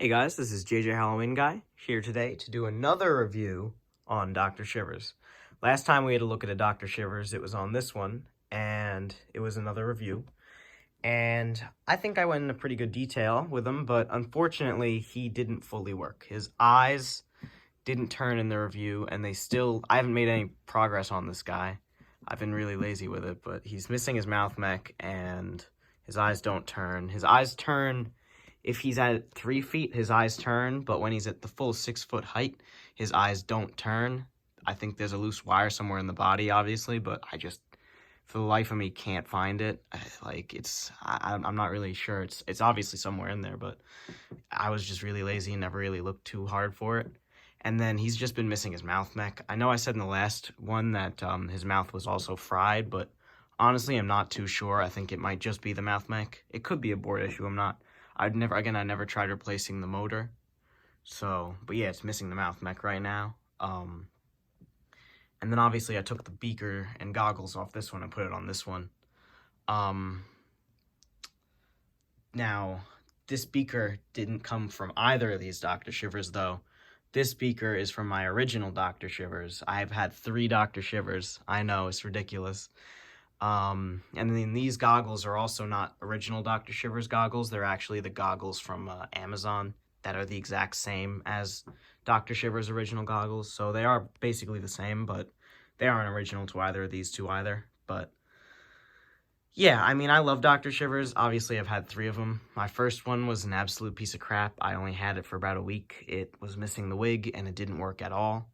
Hey guys, this is JJ Halloween Guy here today to do another review on Dr. Shivers. Last time we had a look at a Dr. Shivers, it was on this one, and it was another review. And I think I went into pretty good detail with him, but unfortunately he didn't fully work. His eyes didn't turn in the review, and I haven't made any progress on this guy. I've been really lazy with it, but he's missing his mouth mech, and his eyes don't turn. His eyes turn. If he's at 3 feet, his eyes turn, but when he's at the full 6-foot height, his eyes don't turn. I think there's a loose wire somewhere in the body, obviously, but I just, for the life of me, can't find it. I'm not really sure. It's obviously somewhere in there, but I was just really lazy and never really looked too hard for it. And then he's just been missing his mouth mech. I know I said in the last one that his mouth was also fried, but honestly, I'm not too sure. I think it might just be the mouth mech. It could be a board issue. I never tried replacing the motor. So, but yeah, it's missing the mouth mech right now. And then obviously I took the beaker and goggles off this one and put it on this one. Now, this beaker didn't come from either of these Dr. Shivers, though. This beaker is from my original Dr. Shivers. I've had 3 Dr. Shivers. I know, it's ridiculous. And then these goggles are also not original Dr. Shivers goggles. They're actually the goggles from Amazon that are the exact same as Dr. Shivers' original goggles. So they are basically the same, but they aren't original to either of these two either. But yeah, I mean, I love Dr. Shivers. Obviously, I've had 3 of them. My first one was an absolute piece of crap. I only had it for about a week. It was missing the wig, and it didn't work at all.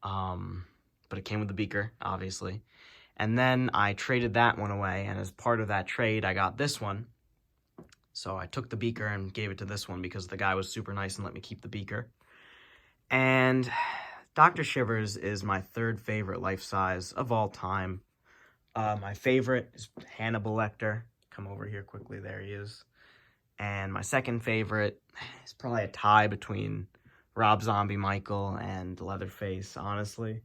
But it came with the beaker, obviously. And then I traded that one away, and as part of that trade, I got this one. So I took the beaker and gave it to this one because the guy was super nice and let me keep the beaker. And Dr. Shivers is my 3rd favorite life-size of all time. My favorite is Hannibal Lecter. Come over here quickly, there he is. And my 2nd favorite is probably a tie between Rob Zombie Michael and Leatherface, honestly.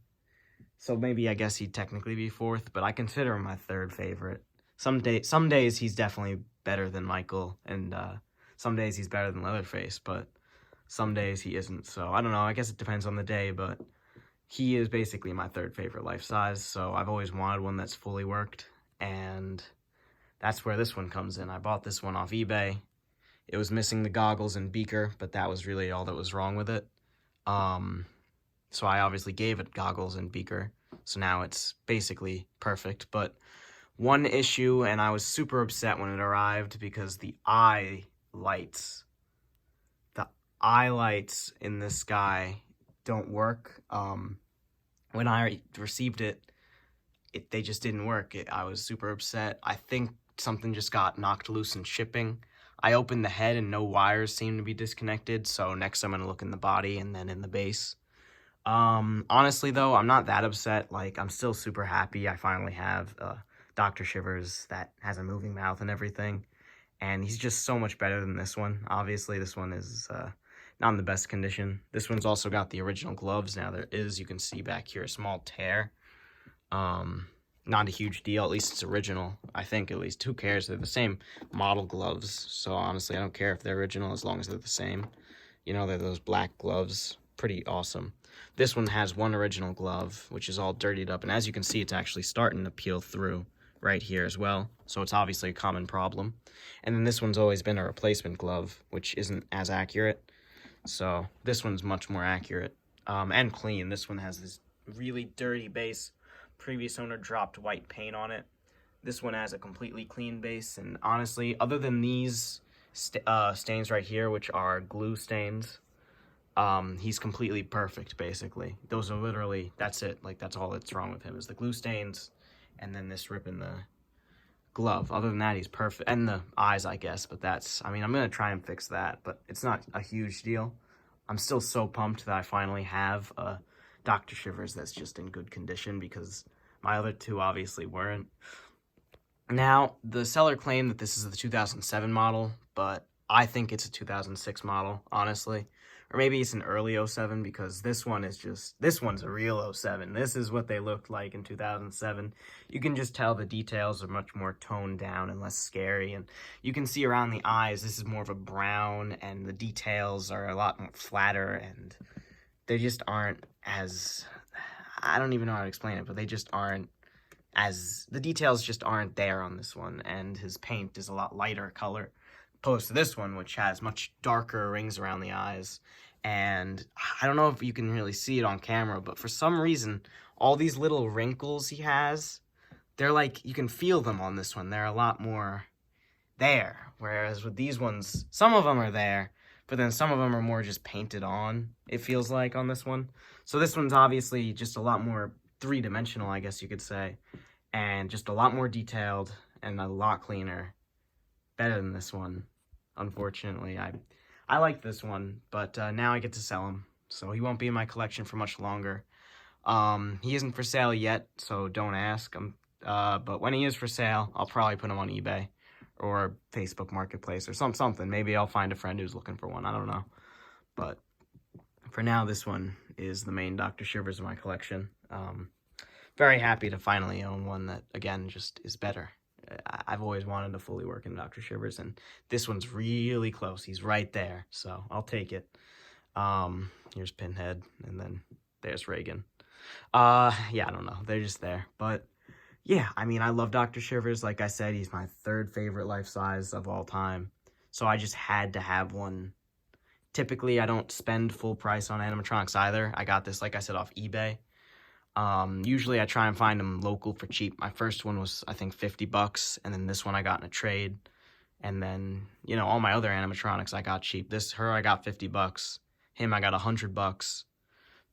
So maybe I guess he'd technically be 4th, but I consider him my 3rd favorite. Some days he's definitely better than Michael, and some days he's better than Leatherface, but some days he isn't. So I don't know, I guess it depends on the day, but he is basically my 3rd favorite life size, so I've always wanted one that's fully worked, and that's where this one comes in. I bought this one off eBay. It was missing the goggles and beaker, but that was really all that was wrong with it. So I obviously gave it goggles and beaker, so now it's basically perfect. But one issue, and I was super upset when it arrived, because the eye lights in this guy don't work. When I received it, they just didn't work. I was super upset. I think something just got knocked loose in shipping. I opened the head and no wires seemed to be disconnected, so next I'm going to look in the body and then in the base. Honestly, though, I'm not that upset. Like, I'm still super happy I finally have Dr. Shivers that has a moving mouth and everything. And he's just so much better than this one. Obviously, this one is not in the best condition. This one's also got the original gloves. Now, there is, you can see back here, a small tear. Not a huge deal. At least it's original. I think, at least. Who cares? They're the same model gloves. So, honestly, I don't care if they're original as long as they're the same. You know, they're those black gloves. Pretty awesome. This one has one original glove, which is all dirtied up, and as you can see, it's actually starting to peel through right here as well, so it's obviously a common problem. And then this one's always been a replacement glove, which isn't as accurate, so this one's much more accurate and clean. This one has this really dirty base. Previous owner dropped white paint on it. This one has a completely clean base, and honestly, other than these stains right here, which are glue stains, he's completely perfect, basically. Those are literally, that's it. Like, that's all that's wrong with him, is the glue stains and then this rip in the glove. Other than that, he's perfect. And the eyes, I guess, but that's, I mean, I'm going to try and fix that, but it's not a huge deal. I'm still so pumped that I finally have a Dr. Shivers that's just in good condition, because my other 2 obviously weren't. Now, the seller claimed that this is the 2007 model, but I think it's a 2006 model, honestly. Or maybe it's an early '07 because this one's a real '07. This is what they looked like in 2007. You can just tell the details are much more toned down and less scary. And you can see around the eyes, this is more of a brown, and the details are a lot more flatter, and they just aren't as, I don't even know how to explain it, but they just aren't as, the details just aren't there on this one. And his paint is a lot lighter color, opposed to this one, which has much darker rings around the eyes. And I don't know if you can really see it on camera, but for some reason, all these little wrinkles he has, they're like, you can feel them on this one. They're a lot more there. Whereas with these ones, some of them are there, but then some of them are more just painted on, it feels like, on this one. So this one's obviously just a lot more three-dimensional, I guess you could say, and just a lot more detailed and a lot cleaner. Better than this one, unfortunately. I like this one, but now I get to sell him, so he won't be in my collection for much longer. He isn't for sale yet, so don't ask him. But when he is for sale, I'll probably put him on eBay or Facebook Marketplace or something. Maybe I'll find a friend who's looking for one. I don't know. But for now, this one is the main Dr. Shivers in my collection. Very happy to finally own one that, again, just is better. I've always wanted to fully work in Dr. Shivers, and this one's really close. He's right there, so I'll take it. Here's Pinhead, and then there's Reagan. Yeah, I don't know. They're just there. But, yeah, I mean, I love Dr. Shivers. Like I said, he's my third favorite life size of all time, so I just had to have one. Typically, I don't spend full price on animatronics either. I got this, like I said, off eBay. Usually I try and find them local for cheap. My first one was, I think, $50, and then this one I got in a trade. And then, you know, all my other animatronics I got cheap. Her I got $50. Him I got $100.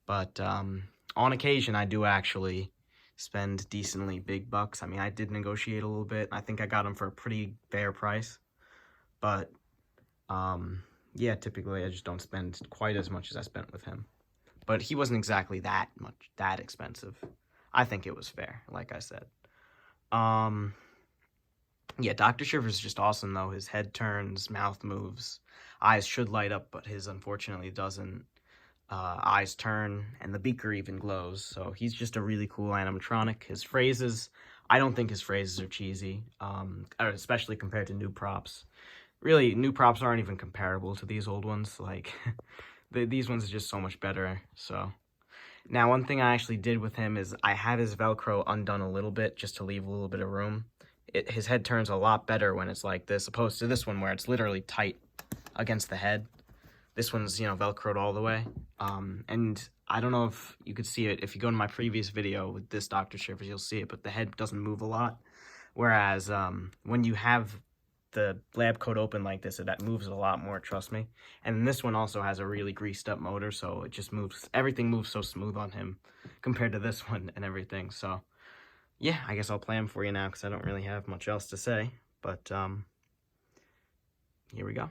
But on occasion I do actually spend decently big bucks. I mean, I did negotiate a little bit. I think I got him for a pretty fair price. But yeah, typically I just don't spend quite as much as I spent with him. But he wasn't exactly that expensive. I think it was fair, like I said. Yeah, Dr. Shivers is just awesome, though. His head turns, mouth moves, eyes should light up, but his unfortunately doesn't. Eyes turn, and the beaker even glows. So he's just a really cool animatronic. His phrases, I don't think his phrases are cheesy, especially compared to new props. Really, new props aren't even comparable to these old ones. Like... These ones are just so much better. So now one thing I actually did with him is I had his Velcro undone a little bit just to leave a little bit of room. His head turns a lot better when it's like this, opposed to this one where it's literally tight against the head. This one's, you know, Velcroed all the way. And I don't know if you could see it. If you go to my previous video with this Dr. Shivers, you'll see it, but the head doesn't move a lot. Whereas when you have the lab coat open like this, that moves a lot more, trust me. And this one also has a really greased up motor, so it just moves, everything moves so smooth on him compared to this one and everything. So yeah, I guess I'll play him for you now because I don't really have much else to say, but here we go.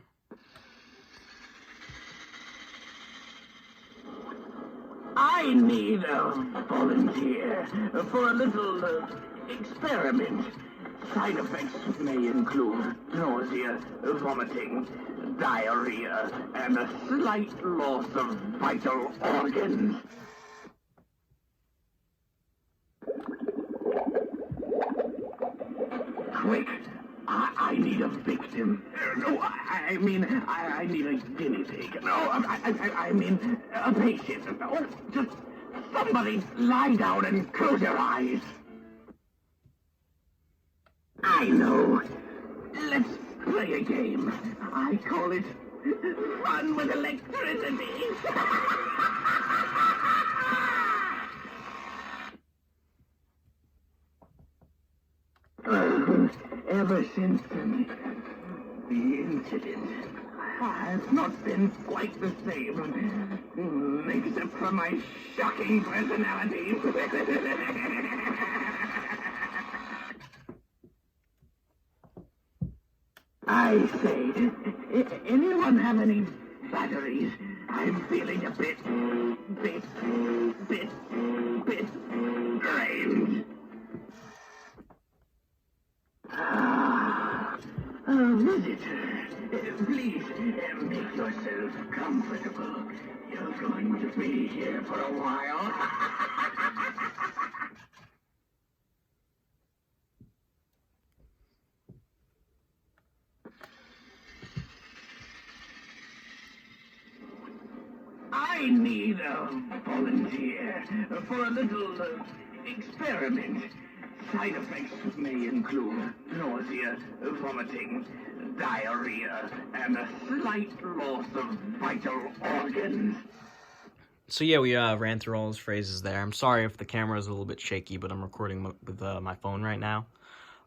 I need a volunteer for a little experiment. Side effects may include nausea, vomiting, diarrhea, and a slight loss of vital organs. Quick! I need a victim. No, I mean, I need a guinea pig. No, I mean, a patient. Oh, just somebody lie down and close your eyes. I know. Let's play a game. I call it Fun with Electricity. Ever since the incident, I've not been quite the same, except for my shocking personality. I say, anyone have any batteries? I'm feeling a bit drained. a visitor. Please, make yourself comfortable. You're going to be here for a while. I need a volunteer for a little experiment. Side effects may include nausea, vomiting, diarrhea, and a slight loss of vital organs. So yeah, we ran through all his phrases there. I'm sorry if the camera is a little bit shaky, but I'm recording with my phone right now.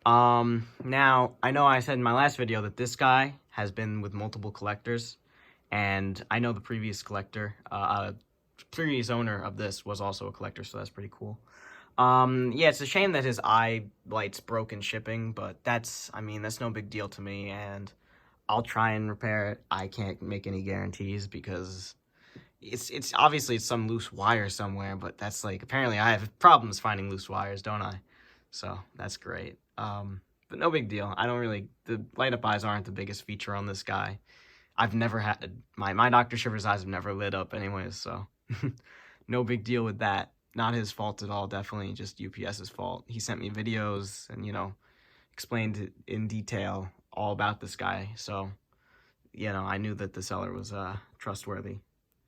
Now, I know I said in my last video that this guy has been with multiple collectors, and I know the previous collector, previous owner of this was also a collector, so that's pretty cool. Yeah, it's a shame that his eye light's broken shipping, but that's no big deal to me, and I'll try and repair it. I can't make any guarantees because it's obviously it's some loose wire somewhere, but that's like, apparently I have problems finding loose wires, don't I? So that's great. But no big deal. The light up eyes aren't the biggest feature on this guy. I've never had, my Dr. Shivers eyes have never lit up anyways, so no big deal with that. Not his fault at all, definitely just UPS's fault. He sent me videos and, explained in detail all about this guy, so, I knew that the seller was trustworthy.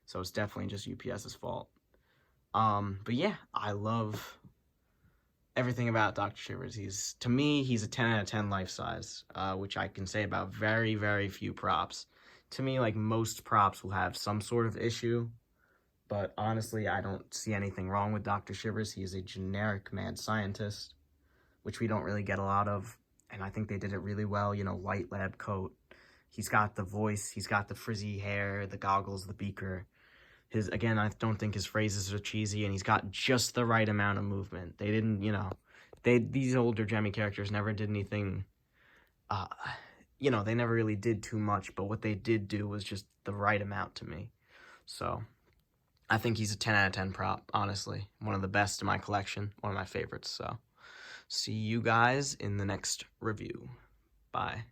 So it's definitely just UPS's fault. But yeah, I love everything about Dr. Shivers. To me, he's a 10 out of 10 life size, which I can say about very, very few props. To me, like, most props will have some sort of issue, but honestly, I don't see anything wrong with Dr. Shivers. He's a generic mad scientist, which we don't really get a lot of, and I think they did it really well. White lab coat. He's got the voice, he's got the frizzy hair, the goggles, the beaker. Again, I don't think his phrases are cheesy, and he's got just the right amount of movement. They didn't, these older Gemmy characters never did anything, they never really did too much, but what they did do was just the right amount to me. So, I think he's a 10 out of 10 prop, honestly. One of the best in my collection, one of my favorites, so. See you guys in the next review. Bye.